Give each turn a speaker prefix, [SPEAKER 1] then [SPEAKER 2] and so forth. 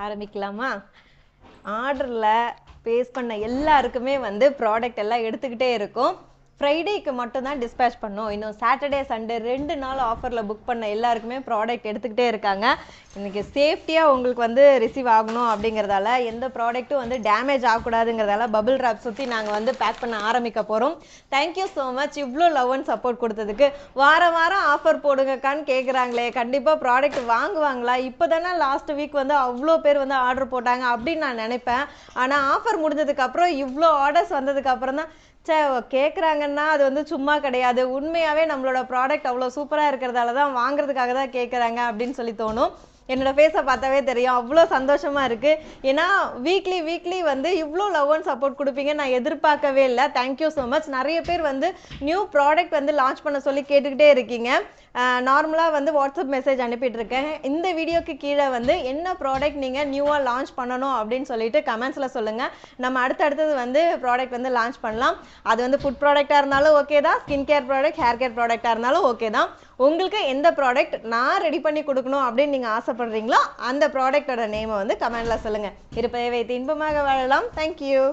[SPEAKER 1] ஆரம்பிக்கலாமா? ஆர்டர்ல பேஸ் பண்ண எல்லாருக்குமே வந்து ப்ராடக்ட் எல்லாம் எடுத்துக்கிட்டே இருக்கும். ஃப்ரைடேக்கு மட்டும் தான் டிஸ்பேச் பண்ணோம். இன்னும் சாட்டர்டே சண்டே 2 நாள் ஆஃபரில் புக் பண்ண எல்லாருக்குமே ப்ராடக்ட் எடுத்துக்கிட்டே இருக்காங்க. இன்றைக்கி சேஃப்டியாக உங்களுக்கு வந்து ரிசீவ் ஆகணும் அப்படிங்கிறதால எந்த ப்ராடக்ட்டும் வந்து டேமேஜ் ஆகக்கூடாதுங்கிறதால பபிள் ராப் சுற்றி நாங்கள் வந்து பேக் பண்ண ஆரம்பிக்க போகிறோம். தேங்க்யூ ஸோ மச் இவ்வளோ லவ் அண்ட் சப்போர்ட் கொடுத்ததுக்கு. வாரம் வாரம் ஆஃபர் போடுங்கக்கான்னு கேட்குறாங்களே, கண்டிப்பாக ப்ராடக்ட் வாங்குவாங்களா? இப்போ தானே லாஸ்ட் வீக் வந்து அவ்வளோ பேர் வந்து ஆர்டர் போட்டாங்க அப்படின்னு நான் நினைப்பேன். ஆனால் ஆஃபர் முடிஞ்சதுக்கப்புறம் இவ்வளோ ஆர்டர்ஸ் வந்ததுக்கப்புறம் தான் கேட்குறாங்கன்னா அது வந்து சும்மா கிடையாது, உண்மையாகவே நம்மளோட ப்ராடக்ட் அவ்வளோ சூப்பராக இருக்கிறதால தான் வாங்குறதுக்காக தான் கேட்குறாங்க அப்படின்னு சொல்லி தோணும். என்னோட ஃபேஸை பார்த்தாவே தெரியும், அவ்வளோ சந்தோஷமாக இருக்குது. ஏன்னா வீக்லி வந்து இவ்வளோ லவ் அண்ட் சப்போர்ட் கொடுப்பீங்க நான் எதிர்பார்க்கவே இல்லை. Thank you so much. நிறைய பேர் வந்து நியூ ப்ராடக்ட் வந்து லான்ச் பண்ண சொல்லி கேட்டுக்கிட்டே இருக்கீங்க. நார்மலாக வந்து வாட்ஸ்அப் மெசேஜ் அனுப்பிட்டுருக்கேன். இந்த வீடியோக்கு கீழே வந்து என்ன ப்ராடக்ட் நீங்கள் நியூவாக லான்ச் பண்ணணும் அப்படின்னு சொல்லிட்டு கமெண்ட்ஸில் சொல்லுங்கள். நம்ம அடுத்தடுத்தது வந்து ப்ராடக்ட் வந்து லான்ச் பண்ணலாம். அது வந்து ஃபுட் ப்ராடக்டாக இருந்தாலும் ஓகே தான், skin care product, hair care ப்ராடக்டாக இருந்தாலும் ஓகே தான். உங்களுக்கு எந்த ப்ராடக்ட் நான் ரெடி பண்ணி கொடுக்கணும் அப்படின்னு நீங்கள் ஆசைப்படுறீங்களோ அந்த ப்ராடக்டோட நேமை வந்து கமெண்டில் சொல்லுங்கள். இருப்பதை வைத்து இன்பமாக வாழலாம். தேங்க்யூ.